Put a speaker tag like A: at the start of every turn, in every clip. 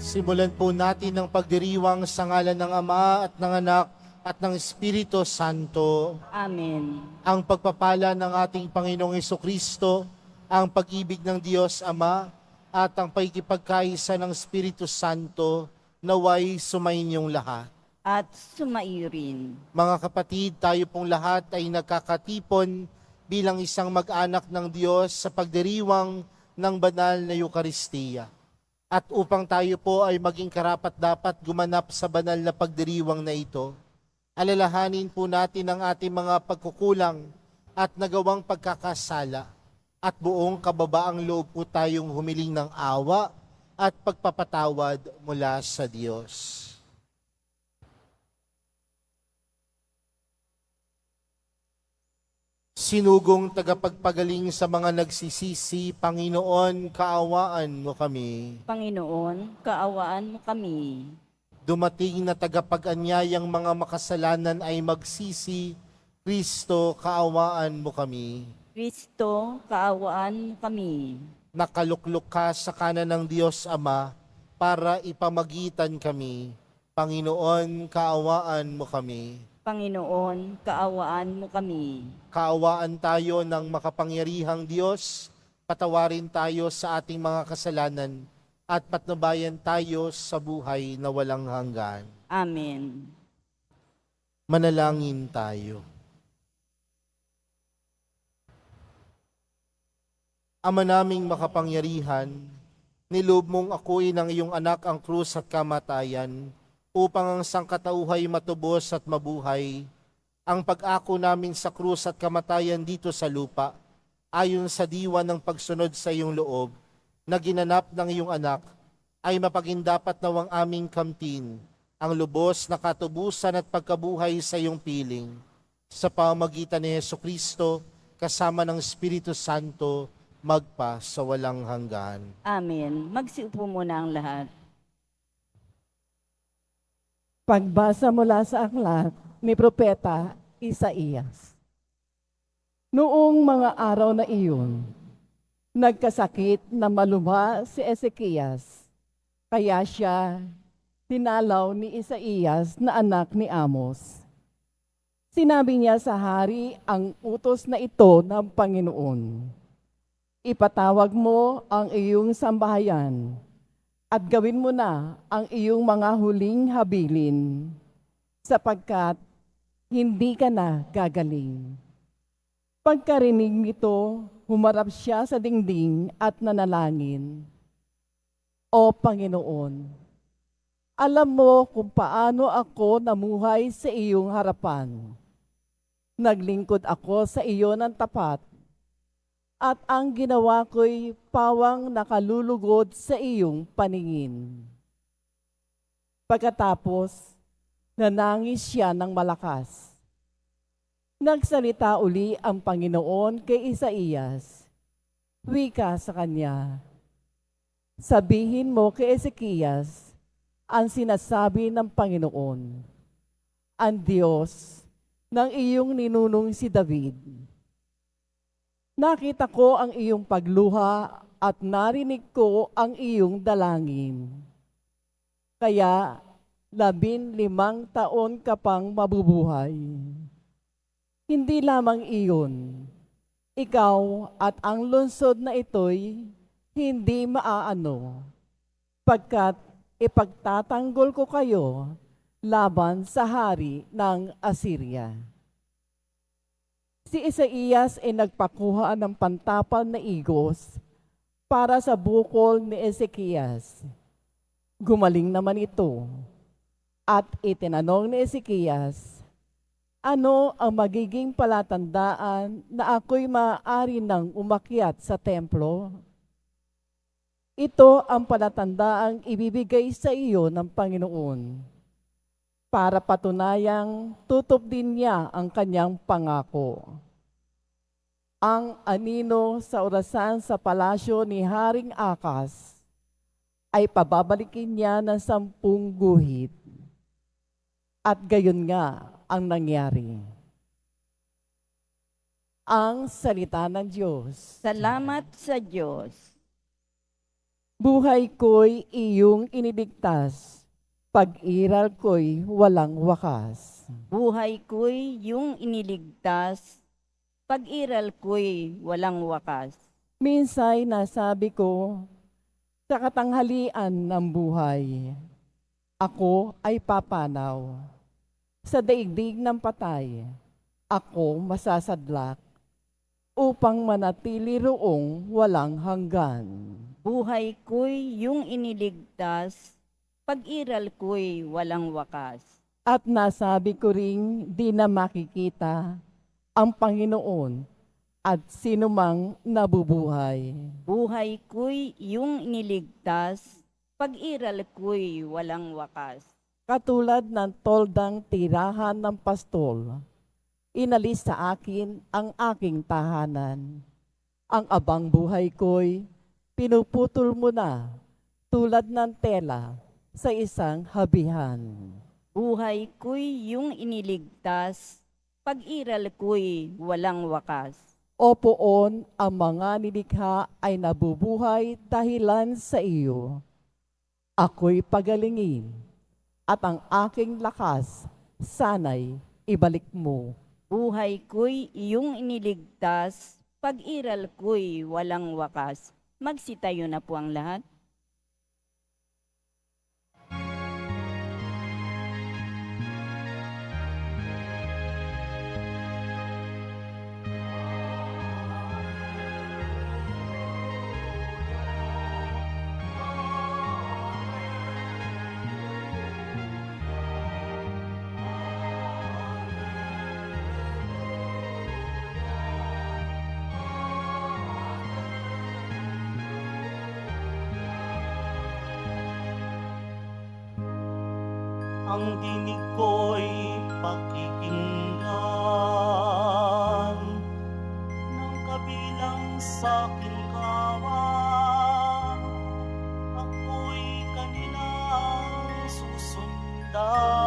A: Simulan po natin ang pagdiriwang sa ngalan ng Ama at ng Anak at ng Espiritu Santo.
B: Amen.
A: Ang pagpapala ng ating Panginoong Hesukristo, ang pag-ibig ng Diyos Ama, at ang pakikipagkaisa ng Espiritu Santo naway sumainyong lahat.
B: At sumairin.
A: Mga kapatid, tayo pong lahat ay nagkakatipon bilang isang mag-anak ng Diyos sa pagdiriwang ng banal na Eukaristiya. At upang tayo po ay maging karapat-dapat gumanap sa banal na pagdiriwang na ito, alalahanin po natin ang ating mga pagkukulang at nagawang pagkakasala at buong kababaang loob po tayong humiling ng awa at pagpapatawad mula sa Diyos. Sinugong tagapagpagaling sa mga nagsisisi, Panginoon, kaawaan mo kami.
B: Panginoon, kaawaan mo kami.
A: Dumating na tagapag-anyayang mga makasalanan ay magsisi, Kristo, kaawaan mo kami.
B: Kristo, kaawaan mo kami.
A: Nakaluklok ka sa kanan ng Diyos Ama para ipamagitan kami. Panginoon, kaawaan mo kami.
B: Panginoon, kaawaan mo kami.
A: Kaawaan tayo ng makapangyarihang Diyos, patawarin tayo sa ating mga kasalanan, at patnubayan tayo sa buhay na walang hanggan.
B: Amen.
A: Manalangin tayo. Ama naming makapangyarihan, niloob mong akuin ng iyong anak ang krus at kamatayan, upang ang sangkatauhay matubos at mabuhay. Ang pag-ako namin sa krus at kamatayan dito sa lupa, ayon sa diwa ng pagsunod sa iyong loob, na ginanap ng iyong anak, ay mapagindapat nawang aming kamtin, ang lubos na katubusan at pagkabuhay sa iyong piling. Sa pamamagitan ni Hesukristo, kasama ng Espiritu Santo, magpa sa walang hanggan.
B: Amen. Magsiupo muna ang lahat.
C: Pagbasa mula sa aklat ni Propeta Isaías. Noong mga araw na iyon, nagkasakit na malubha si Ezekias, kaya siya tinalaw ni Isaías na anak ni Amos. Sinabi niya sa hari ang utos na ito ng Panginoon. Ipatawag mo ang iyong sambahayan at gawin mo na ang iyong mga huling habilin, sapagkat hindi ka na gagaling. Pagkarinig nito, humarap siya sa dingding at nanalangin. O Panginoon, alam mo kung paano ako namuhay sa iyong harapan. Naglingkod ako sa iyo ng tapat, at ang ginawa ko'y pawang nakalulugod sa iyong paningin. Pagkatapos, nanangis siya ng malakas. Nagsalita uli ang Panginoon kay Isaías. Wika sa kanya, sabihin mo kay Ezekias ang sinasabi ng Panginoon, ang Diyos ng iyong ninunong si David. Nakita ko ang iyong pagluha at narinig ko ang iyong dalangin. Kaya 15 taon ka pang mabubuhay. Hindi lamang iyon, ikaw at ang lungsod na ito'y hindi maaano, pagkat ipagtatanggol ko kayo laban sa hari ng Assyria. Si Isaías ay nagpakuha ng pantapal na igos para sa bukol ni Ezekias. Gumaling naman ito. At itinanong ni Ezekias, ano ang magiging palatandaan na ako'y maaari nang umakyat sa templo? Ito ang palatandaang ibibigay sa iyo ng Panginoon para patunayang tutup din niya ang kanyang pangako. Ang anino sa orasan sa palasyo ni Haring Akas ay pababalikin niya ng 10 guhit. At gayon nga ang nangyari. Ang salita ng Diyos.
B: Salamat sa Diyos.
C: Buhay ko'y iyong iniligtas, pag-iral ko'y walang wakas.
B: Buhay ko'y iyong iniligtas, pag-iral ko'y walang wakas.
C: Minsay nasabi ko, sa katanghalian ng buhay, ako ay papanaw. Sa daigdig ng patay, ako masasadlak, upang manatili roong walang hanggan.
B: Buhay ko'y iyong iniligtas, pag-iral ko'y walang wakas.
C: At nasabi ko ring di na makikita ang Panginoon at sinumang nabubuhay.
B: Buhay ko'y iyong iniligtas, pag-iral ko'y walang wakas.
C: Katulad ng toldang tirahan ng pastol, inalis sa akin ang aking tahanan. Ang abang buhay ko'y pinuputol mo na tulad ng tela sa isang habihan.
B: Buhay ko'y iyong iniligtas, pag-iral ko'y walang wakas.
C: O poon, ang mga nilikha ay nabubuhay dahilan sa iyo. Ako'y pagalingin, at ang aking lakas sana'y ibalik mo.
B: Buhay ko'y iyong iniligtas, pag-iral ko'y walang wakas. Magsitayo na po ang lahat.
D: Ang dinig ko'y pakikinggan ng kabilang sa aking kawan. Ako'y kanilang susundan.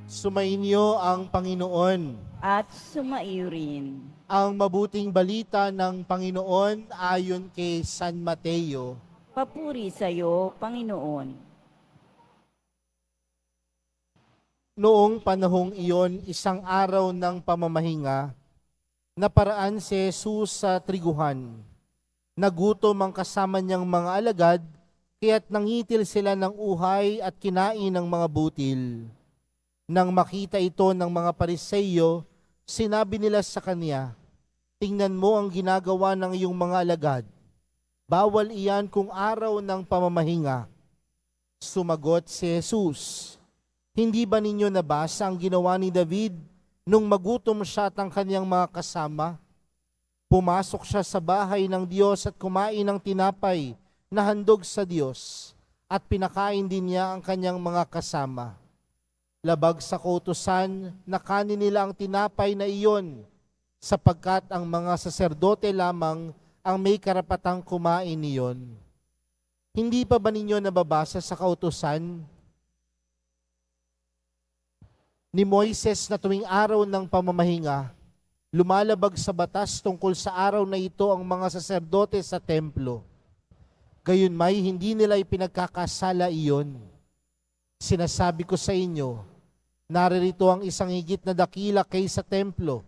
A: Sumainyo ang Panginoon.
B: At sumaiyo rin.
A: Ang mabuting balita ng Panginoon ayon kay San Mateo.
B: Papuri sa iyo, Panginoon.
A: Noong panahong iyon, isang araw ng pamamahinga, naparaan si Jesus sa triguhan. Nagutom ang kasama niyang mga alagad, kaya't nangitil sila ng uhay at kinain ng mga butil. Nang makita ito ng mga Pariseyo, sinabi nila sa kanya, "Tingnan mo ang ginagawa ng iyong mga alagad. Bawal iyan kung araw ng pamamahinga." Sumagot si Jesus, "Hindi ba ninyo nabasa ang ginawa ni David nung magutom siya at ang kanyang mga kasama? Pumasok siya sa bahay ng Diyos at kumain ng tinapay na handog sa Diyos at pinakain din niya ang kanyang mga kasama. Labag sa kautusan na kanin nila ang tinapay na iyon, sapagkat ang mga saserdote lamang ang may karapatang kumain niyon. Hindi pa ba ninyo nababasa sa kautusan ni Moises na tuwing araw ng pamamahinga, lumalabag sa batas tungkol sa araw na ito ang mga saserdote sa templo? Gayunmay hindi nila ipinagkakasala iyon. Sinasabi ko sa inyo, naririto ang isang higit na dakila kaysa templo.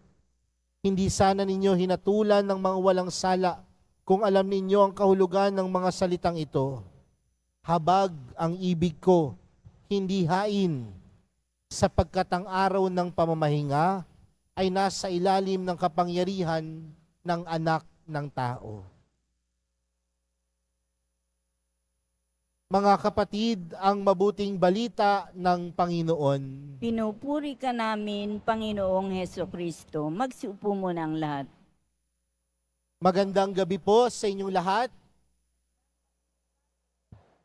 A: Hindi sana ninyo hinatulan ng mga walang sala kung alam ninyo ang kahulugan ng mga salitang ito. Habag ang ibig ko, hindi hain, sapagkat ang araw ng pamamahinga ay nasa ilalim ng kapangyarihan ng Anak ng Tao. Mga kapatid, ang mabuting balita ng Panginoon.
B: Pinupuri ka namin, Panginoong Heso Kristo. Magsiupo muna ang lahat.
A: Magandang gabi po sa inyong lahat.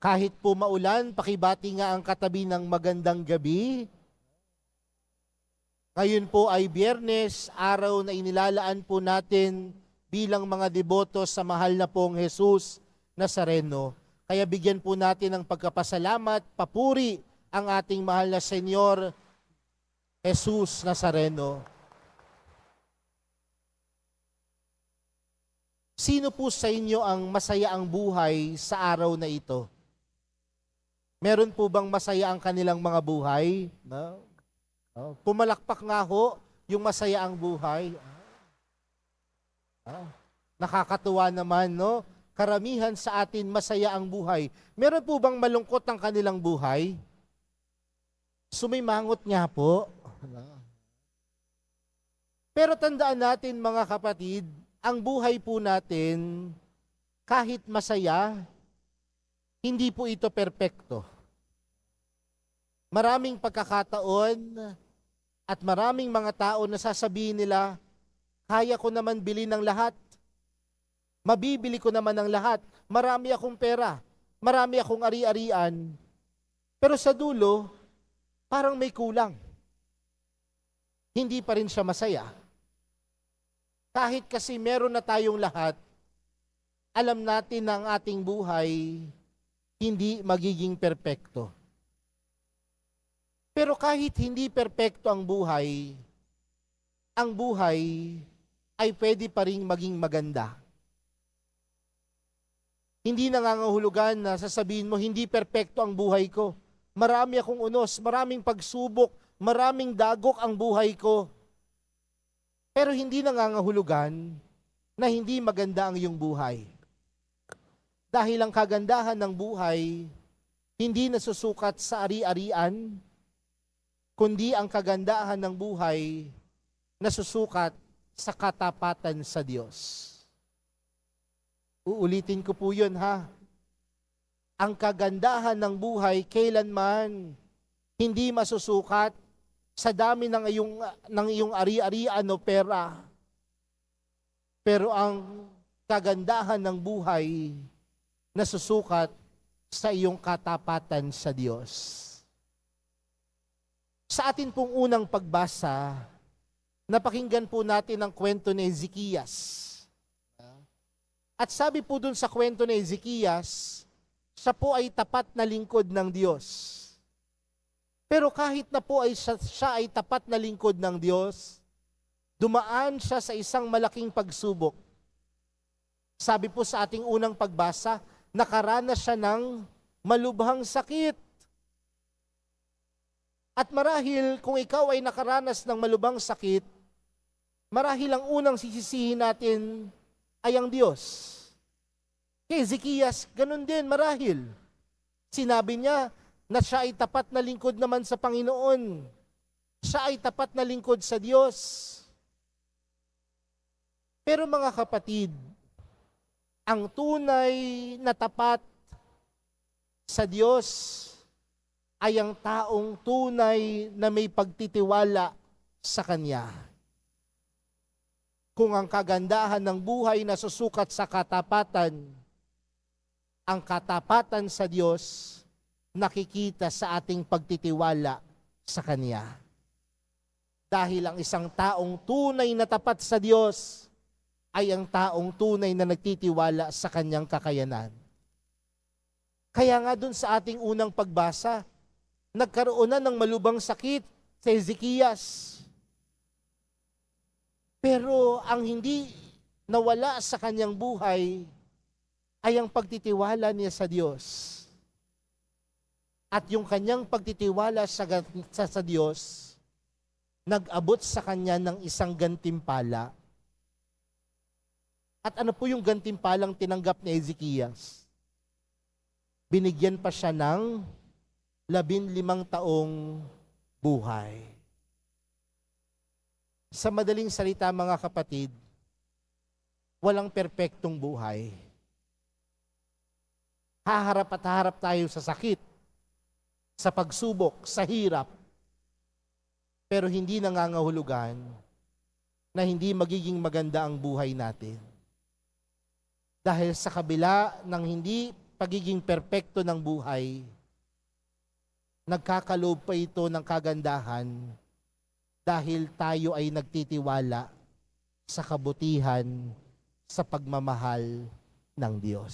A: Kahit po maulan, pakibati nga ang katabi ng magandang gabi. Ngayon po ay Biyernes, araw na inilalaan po natin bilang mga deboto sa mahal na pong Jesus Nazareno. Kaya bigyan po natin ng pagkapasalamat, papuri ang ating mahal na Senyor Jesus Nazareno. Sino po sa inyo ang masaya ang buhay sa araw na ito? Meron po bang masaya ang kanilang mga buhay? No? Pumalakpak nga ho yung masaya ang buhay. Nakakatuwa naman, no? Karamihan sa atin masaya ang buhay. Meron po bang malungkot ang kanilang buhay? Sumimangot nga po. Pero tandaan natin mga kapatid, ang buhay po natin, kahit masaya, hindi po ito perpekto. Maraming pagkakataon at maraming mga tao na sasabihin nila, kaya ko naman bilhin ng lahat. Mabibili ko naman ng lahat. Marami akong pera. Marami akong ari-arian. Pero sa dulo, parang may kulang. Hindi pa rin siya masaya. Kahit kasi meron na tayong lahat, alam natin na ang ating buhay hindi magiging perpekto. Pero kahit hindi perpekto ang buhay ay pwede pa rin maging maganda. Hindi nangangahulugan na sasabihin mo, hindi perpekto ang buhay ko. Marami akong unos, maraming pagsubok, maraming dagok ang buhay ko. Pero hindi nangangahulugan na hindi maganda ang iyong buhay. Dahil ang kagandahan ng buhay, hindi nasusukat sa ari-arian, kundi ang kagandahan ng buhay nasusukat sa katapatan sa Diyos. Uulitin ko po yun ha. Ang kagandahan ng buhay kailanman hindi masusukat sa dami ng iyong ari-arian o pera. Pero ang kagandahan ng buhay nasusukat sa iyong katapatan sa Diyos. Sa atin pong unang pagbasa, napakinggan po natin ang kwento ni Ezekias. At sabi po dun sa kwento ni Ezekias, siya po ay tapat na lingkod ng Diyos. Pero kahit na po ay siya ay tapat na lingkod ng Diyos, dumaan siya sa isang malaking pagsubok. Sabi po sa ating unang pagbasa, nakaranas siya ng malubhang sakit. At marahil kung ikaw ay nakaranas ng malubhang sakit, marahil ang unang sisisihin natin ay ang Diyos. Kay Ezekias, ganun din marahil. Sinabi niya na siya ay tapat na lingkod naman sa Panginoon. Siya ay tapat na lingkod sa Diyos. Pero mga kapatid, ang tunay na tapat sa Diyos ay ang taong tunay na may pagtitiwala sa Kanya. Kung ang kagandahan ng buhay na susukat sa katapatan, ang katapatan sa Diyos nakikita sa ating pagtitiwala sa Kanya. Dahil ang isang taong tunay na tapat sa Diyos ay ang taong tunay na nagtitiwala sa Kanyang kakayanan. Kaya nga dun sa ating unang pagbasa, nagkaroon na ng malubhang sakit sa Ezekias. Pero ang hindi nawala sa kanyang buhay ay ang pagtitiwala niya sa Diyos. At yung kanyang pagtitiwala sa Diyos, nag-abot sa kanya ng isang gantimpala. At ano po yung gantimpalang tinanggap ni Ezekias? Binigyan pa siya ng 15 taong buhay. Sa madaling salita mga kapatid, walang perpektong buhay. Haharap at haharap tayo sa sakit, sa pagsubok, sa hirap. Pero hindi nangangahulugan na hindi magiging maganda ang buhay natin. Dahil sa kabila ng hindi pagiging perpekto ng buhay, nagkakaloob pa ito ng kagandahan dahil tayo ay nagtitiwala sa kabutihan, sa pagmamahal ng Diyos.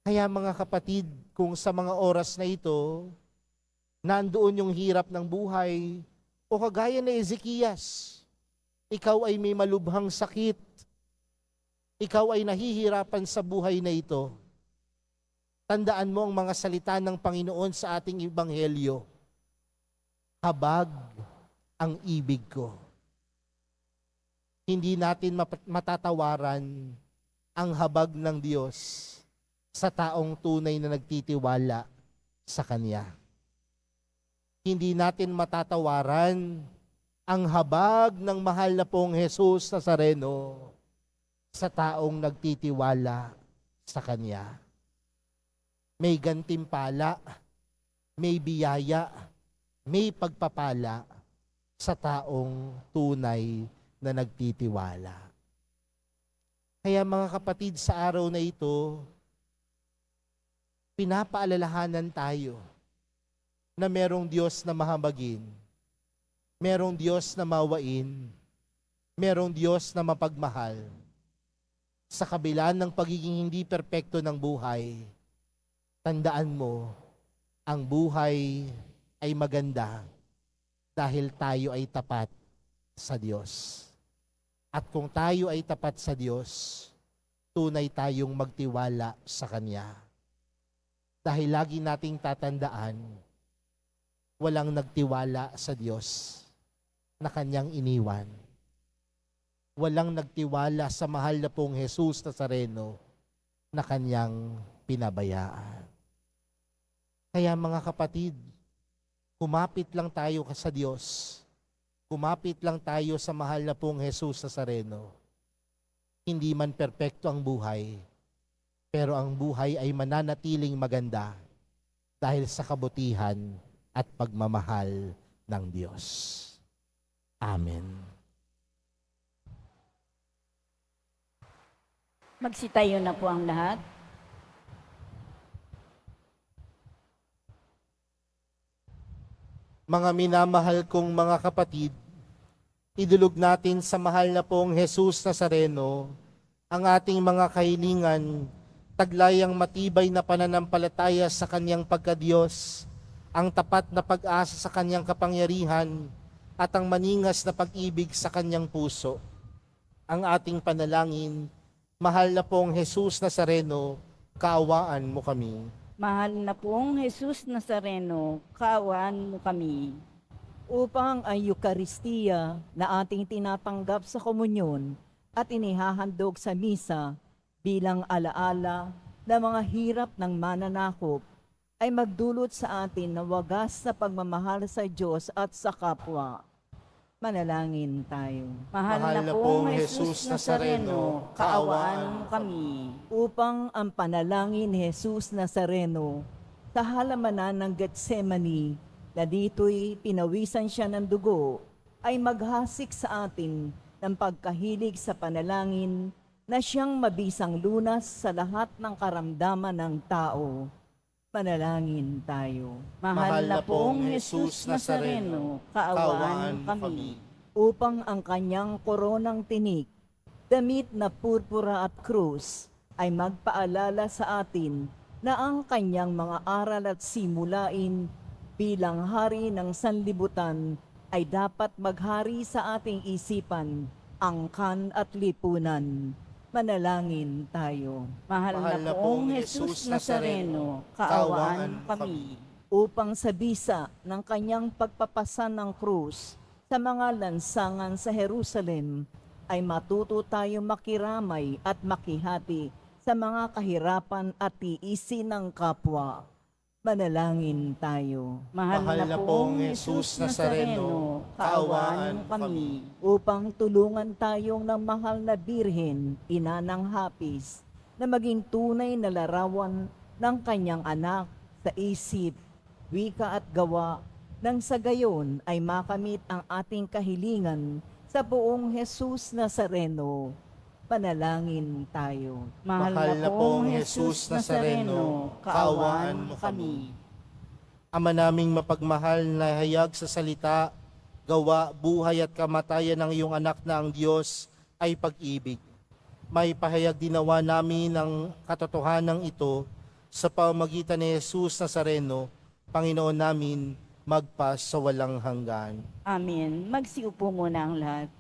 A: Kaya mga kapatid, kung sa mga oras na ito, nandoon yung hirap ng buhay, o kagaya ni Ezekias, ikaw ay may malubhang sakit, ikaw ay nahihirapan sa buhay na ito, tandaan mo ang mga salita ng Panginoon sa ating Ebanghelyo, habag ang ibig ko. Hindi natin matatawaran ang habag ng Diyos sa taong tunay na nagtitiwala sa Kanya. Hindi natin matatawaran ang habag ng mahal na pong Jesus Nazareno sa taong nagtitiwala sa Kanya. May gantimpala, may biyaya, may pagpapala sa taong tunay na nagtitiwala. Kaya mga kapatid, sa araw na ito, pinapaalalahanan tayo na merong Diyos na mahabagin, merong Diyos na mawain, merong Diyos na mapagmahal. Sa kabila ng pagiging hindi perpekto ng buhay, tandaan mo, ang buhay ay maganda dahil tayo ay tapat sa Diyos. At kung tayo ay tapat sa Diyos, tunay tayong magtiwala sa Kanya. Dahil lagi nating tatandaan, walang nagtiwala sa Diyos na Kanyang iniwan. Walang nagtiwala sa mahal na pong Jesus Nazareno na Kanyang pinabayaan. Kaya mga kapatid, kumapit lang tayo sa Diyos. Kumapit lang tayo sa mahal na pong Jesus Nazareno. Hindi man perpekto ang buhay, pero ang buhay ay mananatiling maganda dahil sa kabutihan at pagmamahal ng Diyos. Amen.
B: Magsitayo na po ang lahat.
A: Mga minamahal kong mga kapatid, idulog natin sa mahal na pong Jesus Nazareno ang ating mga kahilingan, taglayang matibay na pananampalataya sa Kanyang pagkadiyos, ang tapat na pag-asa sa Kanyang kapangyarihan, at ang maningas na pag-ibig sa Kanyang puso. Ang ating panalangin, mahal na pong Jesus Nazareno, kaawaan mo kami.
B: Mahal na pong Jesus Nazareno, kaawaan mo kami.
E: Upang ang Eukaristiya na ating tinatanggap sa komunyon at inihahandog sa misa bilang alaala ng mga hirap ng mananakop ay magdulot sa atin ng wagas na pagmamahal sa Diyos at sa kapwa. Manalangin tayo.
B: Mahal na pong Jesus Nazareno, kaawaan mo kami.
E: Upang ang panalangin ni Jesus Nazareno sa halamanan ng Getsemani na dito'y pinawisan siya ng dugo ay maghasik sa atin ng pagkahilig sa panalangin na siyang mabisang lunas sa lahat ng karamdaman ng tao. Manalangin tayo.
B: Mahal na pong Jesus Nazareno, kaawaan mo kami.
E: Upang ang kanyang koronang tinik, damit na purpura at krus, ay magpaalala sa atin na ang kanyang mga aral at simulain bilang hari ng sanlibutan ay dapat maghari sa ating isipan, angkan at lipunan. Manalangin tayo.
B: Mahal na pong Jesus Nazareno, kaawaan mo kami.
E: Upang sa bisa ng kanyang pagpapasan ng krus sa mga lansangan sa Jerusalem, ay matuto tayo makiramay at makihati sa mga kahirapan at tiisin ng kapwa. Manalangin tayo.
B: Mahal na pong Jesus Nazareno, kaawaan mo kami.
E: Upang tulungan tayong ng mahal na Birhen, ina ng hapis, na maging tunay na larawan ng kanyang anak sa isip, wika at gawa, nang sa gayon ay makamit ang ating kahilingan sa buong Jesus Nazareno. Panalangin tayo.
B: Mahal na pong Jesus Nazareno, kaawaan mo kami.
A: Ama naming mapagmahal na hayag sa salita, gawa, buhay at kamatayan ng iyong anak na ang Diyos ay pag-ibig. May pahayag dinawa namin ng katotohanan ito sa pamamagitan ni Jesus Nazareno, Panginoon namin, magpa sa walang hanggan.
B: Amen. Magsiupo muna ang lahat.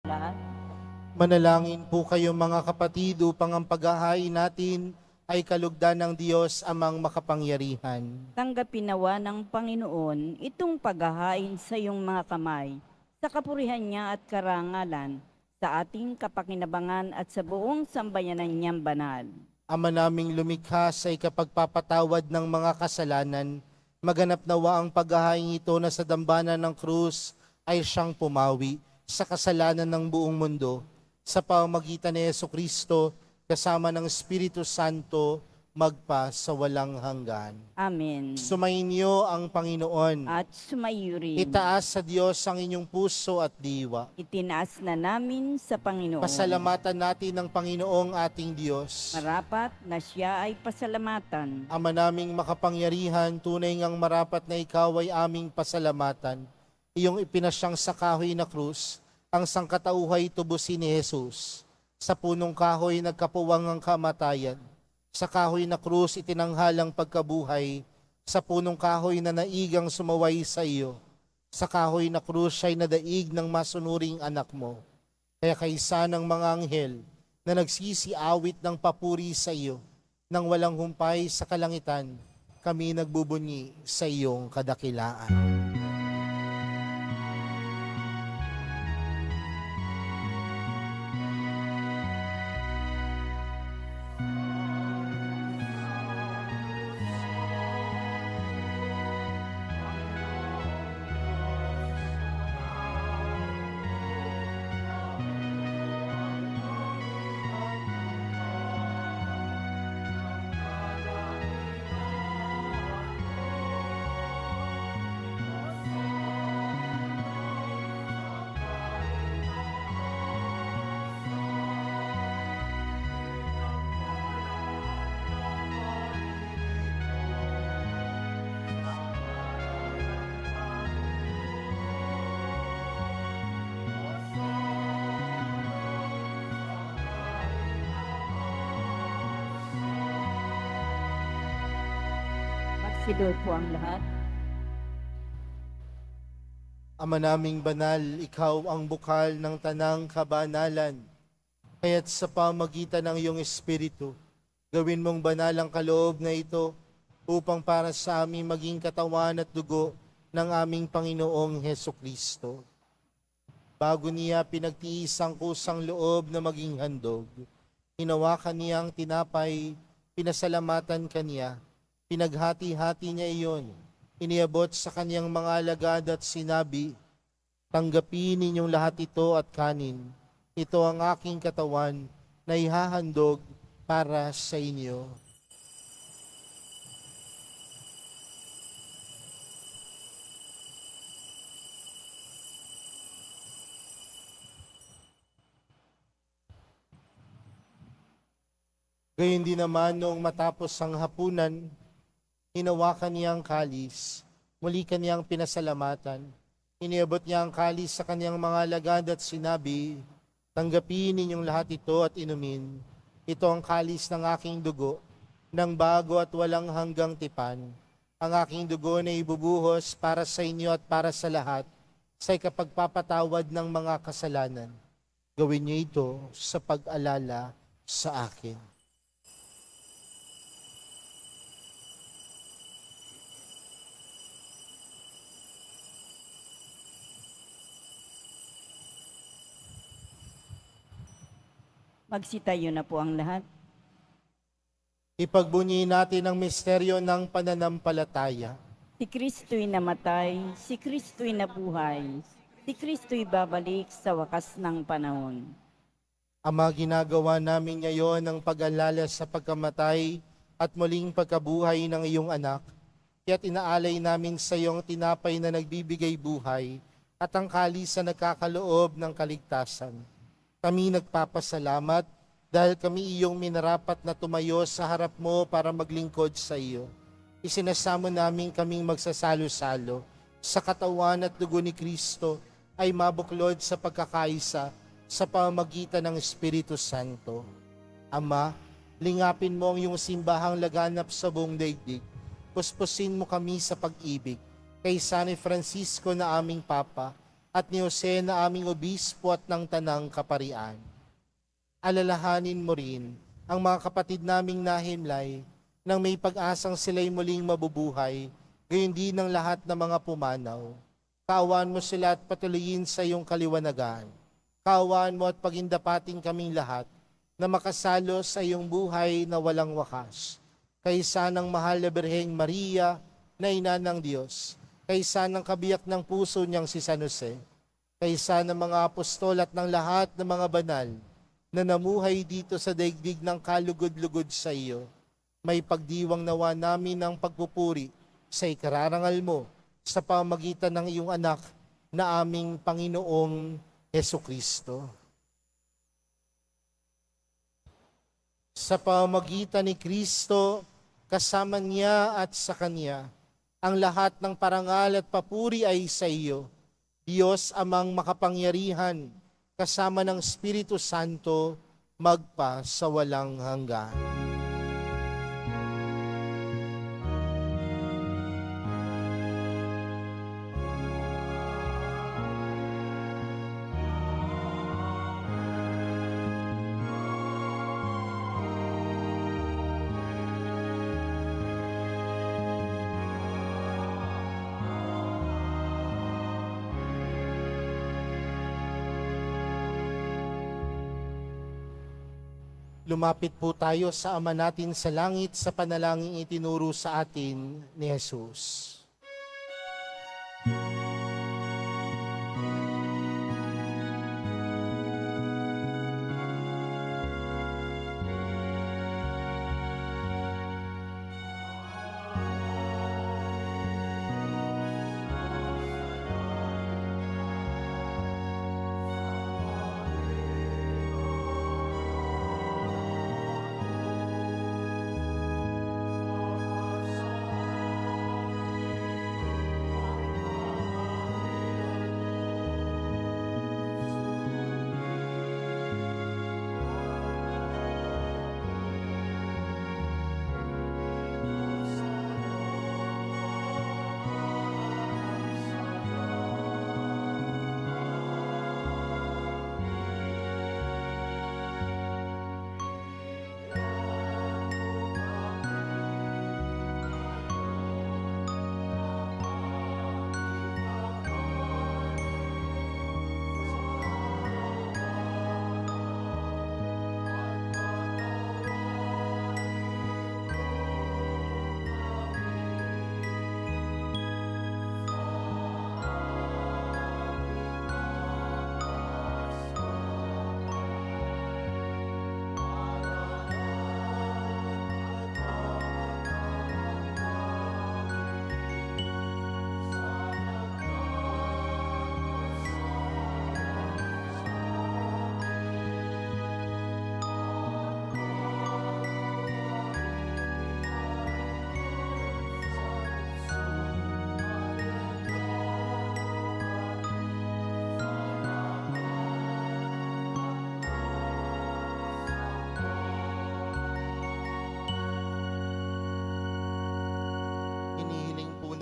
B: Lahat.
A: Manalangin po kayo mga kapatid upang ang paghahain natin ay kalugdan ng Diyos amang makapangyarihan.
B: Tanggapin nawa ng Panginoon itong paghahain sa iyong mga kamay, sa kapurihan niya at karangalan, sa ating kapakinabangan at sa buong sambayanan niyang banal.
A: Ama naming lumikha sa ikapagpapatawad ng mga kasalanan, maganap nawa ang paghahain ito na sa dambana ng krus ay siyang pumawi sa kasalanan ng buong mundo, sa pamamagitan ni Jesucristo, kasama ng Espiritu Santo, magpa sa walang hanggan.
B: Amen.
A: Sumainyo ang Panginoon.
B: At sumayo rin.
A: Itaas sa Diyos ang inyong puso at diwa.
B: Itinaas na namin sa Panginoon.
A: Pasalamatan natin ang Panginoong ating Diyos.
B: Marapat na siya ay pasalamatan.
A: Ama naming makapangyarihan, tunay ngang marapat na ikaw ay aming pasalamatan. Iyong ipinasyang sa kahoy na krus, ang sangkatauhay tubusin ni Jesus. Sa punong kahoy nagkapuwang ang kamatayan. Sa kahoy na krus itinanghalang pagkabuhay. Sa punong kahoy na naigang sumaway sa iyo. Sa kahoy na krus siya'y nadaig ng masunuring anak mo. Kaya kaysa ng mga anghel na nagsisiawit ng papuri sa iyo, nang walang humpay sa kalangitan, kami nagbubunyi sa iyong kadakilaan.
B: Magsidor po ang lahat.
A: Ama naming banal, ikaw ang bukal ng tanang kabanalan. Kaya't sa pamagitan ng iyong Espiritu, gawin mong banal ang kaloob na ito upang para sa amin maging katawan at dugo ng aming Panginoong Hesukristo. Bago niya pinagtiis ang kusang loob na maging handog, hinawakan niya ang tinapay, pinasalamatan kaniya, pinaghati-hati niya iyon, iniabot sa kaniyang mga alagad at sinabi, tanggapin ninyong lahat ito at kanin. Ito ang aking katawan na ihahandog para sa inyo. Gayon din naman noong matapos ang hapunan, hinawakan niya ang kalis, muli kaniyang pinasalamatan. Iniabot niya ang kalis sa kaniyang mga alagad at sinabi, tanggapin ninyong lahat ito at inumin. Ito ang kalis ng aking dugo, ng bago at walang hanggang tipan. Ang aking dugo na ibubuhos para sa inyo at para sa lahat, sa ikapagpapatawad ng mga kasalanan. Gawin niyo ito sa pag-alala sa akin.
B: Magsitayo na po ang lahat.
A: Ipagbunyi natin ang misteryo ng pananampalataya.
B: Si Kristo'y namatay, si Kristo'y nabuhay, si Kristo'y babalik sa wakas ng panahon.
A: Ama, ginagawa namin ngayon ang pag-alala sa pagkamatay at muling pagkabuhay ng iyong anak. Kaya't inaalay namin sa iyong tinapay na nagbibigay buhay at ang kalis na nagkakaloob ng kaligtasan. Kami nagpapasalamat dahil kami iyong minarapat na tumayo sa harap mo para maglingkod sa iyo. Isinasamo namin kaming magsasalo-salo sa katawan at dugo ni Kristo ay mabuklod sa pagkakaisa sa pamamagitan ng Espiritu Santo. Ama, lingapin mo ang iyong simbahang laganap sa buong daigdig. Puspusin mo kami sa pag-ibig kay San Francisco na aming Papa at ni Jose na aming obispo at ng Tanang Kaparian. Alalahanin mo rin ang mga kapatid naming nahimlay nang may pag-asang sila'y muling mabubuhay, gayon din ng lahat ng mga pumanaw. Kaawaan mo sila at patuloyin sa iyong kaliwanagan. Kaawaan mo at pagindapating kaming lahat na makasalo sa iyong buhay na walang wakas. Kaysa ng mahal na Birheng Maria na ina ng Diyos, kaysa ng kabiyak ng puso niyang si San Jose, kaysa ng mga apostol at ng lahat ng mga banal na namuhay dito sa daigdig ng kalugod-lugod sa iyo, may pagdiwang nawa namin ng pagpupuri sa ikararangal mo sa pamagitan ng iyong anak na aming Panginoong Hesukristo. Sa pamagitan ni Kristo, kasama niya at sa Kanya, ang lahat ng parangal at papuri ay sa iyo, Diyos amang makapangyarihan, kasama ng Espiritu Santo, magpa sa walang hanggan. Lumapit po tayo sa Ama natin sa langit sa panalangin itinuro sa atin ni Jesus.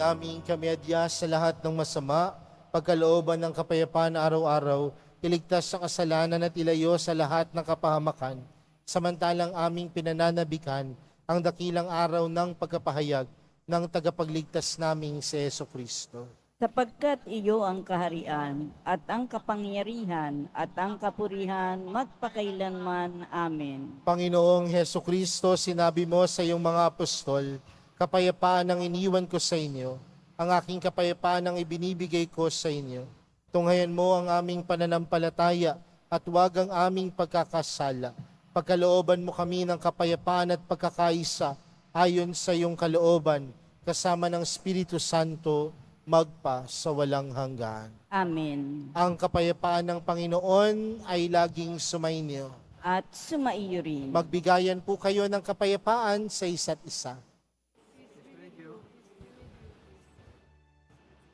A: namin kami adya sa lahat ng masama, pagkalooban ng kapayapaan araw-araw, iligtas sa kasalanan at ilayo sa lahat ng kapahamakan, samantalang aming pinananabikan ang dakilang araw ng pagkapahayag ng tagapagligtas naming si Jesucristo.
B: Sapagkat iyo ang kaharian at ang kapangyarihan at ang kapurihan magpakailanman. Amen.
A: Panginoong Jesucristo, sinabi mo sa iyong mga apostol, kapayapaan ang iniwan ko sa inyo, ang aking kapayapaan ang ibinibigay ko sa inyo. Tunghayan mo ang aming pananampalataya at huwag ang aming pagkakasala. Pagkalooban mo kami ng kapayapaan at pagkakaisa ayon sa iyong kalooban, kasama ng Espiritu Santo, magpa sa walang hanggan.
B: Amen.
A: Ang kapayapaan ng Panginoon ay laging sumainyo.
B: At sumaiyo rin.
A: Magbigayan po kayo ng kapayapaan sa isa't isa.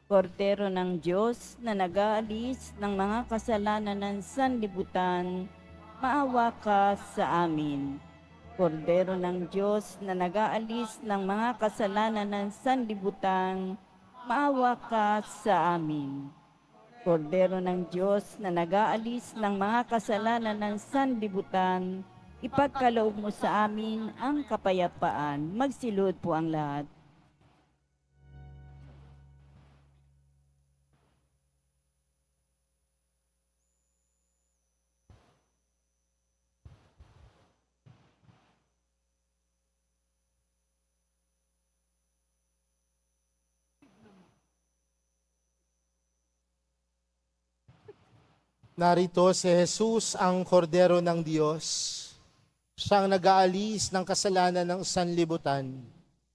B: Kordero ng Diyos na nag-aalis ng mga kasalanan ng sanlibutan, maawa ka sa amin. Kordero ng Diyos na nag-aalis ng mga kasalanan ng sanlibutan, maawa ka sa amin. Kordero ng Diyos na nag-aalis ng mga kasalanan ng sanlibutan, ipagkaloob mo sa amin ang kapayapaan. Magsilod po ang lahat.
A: Narito si Jesus, ang kordero ng Diyos, siyang nag-aalis ng kasalanan ng sanlibutan.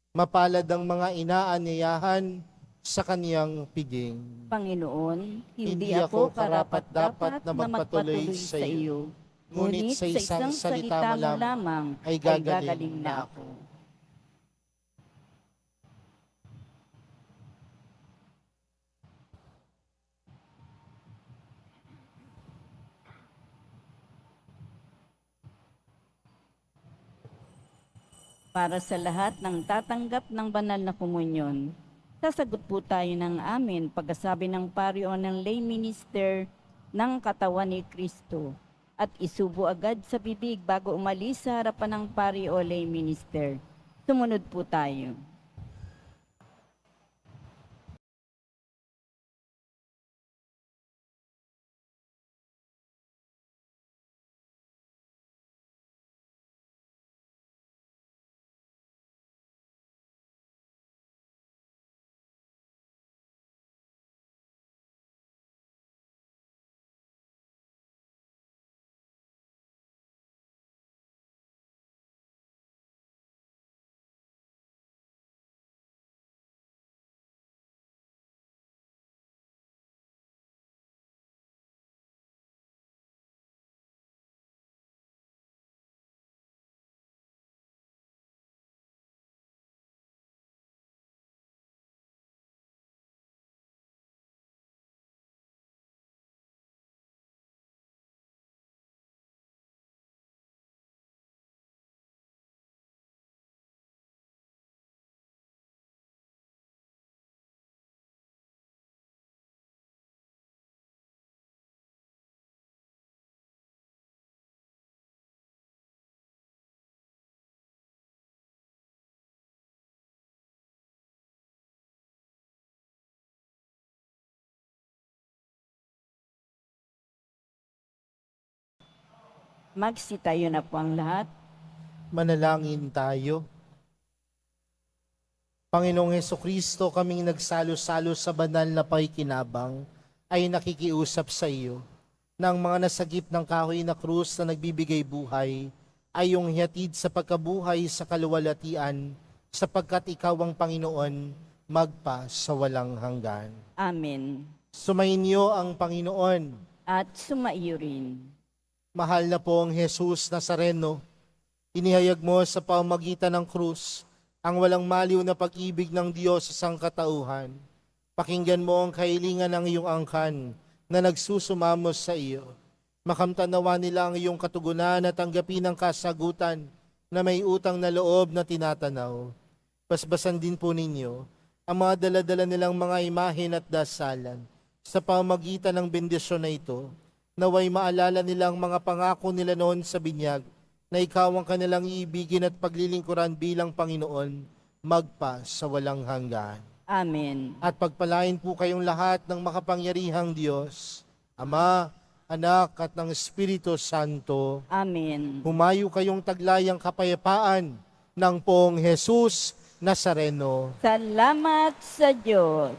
A: Mapalad ang mga inaanyayahan sa kaniyang piging.
B: Panginoon, hindi ako karapat-dapat na magpatuloy sa iyo. Ngunit sa isang salita mo lamang ay gagaling na ako. Para sa lahat ng tatanggap ng banal na komunyon, sasagot po tayo ng amin pagkasabi ng pari o ng lay minister ng katawan ni Kristo at isubo agad sa bibig bago umalis sa harapan ng pari o lay minister. Sumunod po tayo. Magsitayo na po ang lahat.
A: Manalangin tayo. Panginoong Hesukristo, kaming nagsalo-salo sa banal na pakikinabang ay nakikiusap sa iyo ng mga nasagip ng kahoy na krus na nagbibigay buhay ay yung hiatid sa pagkabuhay sa kaluwalhatian sapagkat ikaw ang Panginoon magpa sa walang hanggan.
B: Amen.
A: Sumainyo ang Panginoon.
B: At sumaiyo rin.
A: Mahal na pong Jesus Nazareno, inihayag mo sa pamamagitan ng krus ang walang maliw na pag-ibig ng Diyos sa sangkatauhan. Pakinggan mo ang kahilingan ng iyong angkan na nagsusumamos sa iyo. Makamtanawa nila ang iyong katugunan at tanggapin ang kasagutan na may utang na loob na tinatanaw. Basbasan din po ninyo ang mga daladala nilang mga imahen at dasalan. Sa pamagitan ng bendisyon na ito, naway maalala nilang mga pangako nila noon sa binyag na ikaw ang kanilang iibigin at paglilingkuran bilang Panginoon, magpa sa walang hanggan.
B: Amen.
A: At pagpalain po kayong lahat ng makapangyarihang Diyos, Ama, Anak at ng Espiritu Santo.
B: Amen.
A: Humayo kayong taglayang kapayapaan ng Poong Jesus Nazareno.
B: Salamat sa Diyos.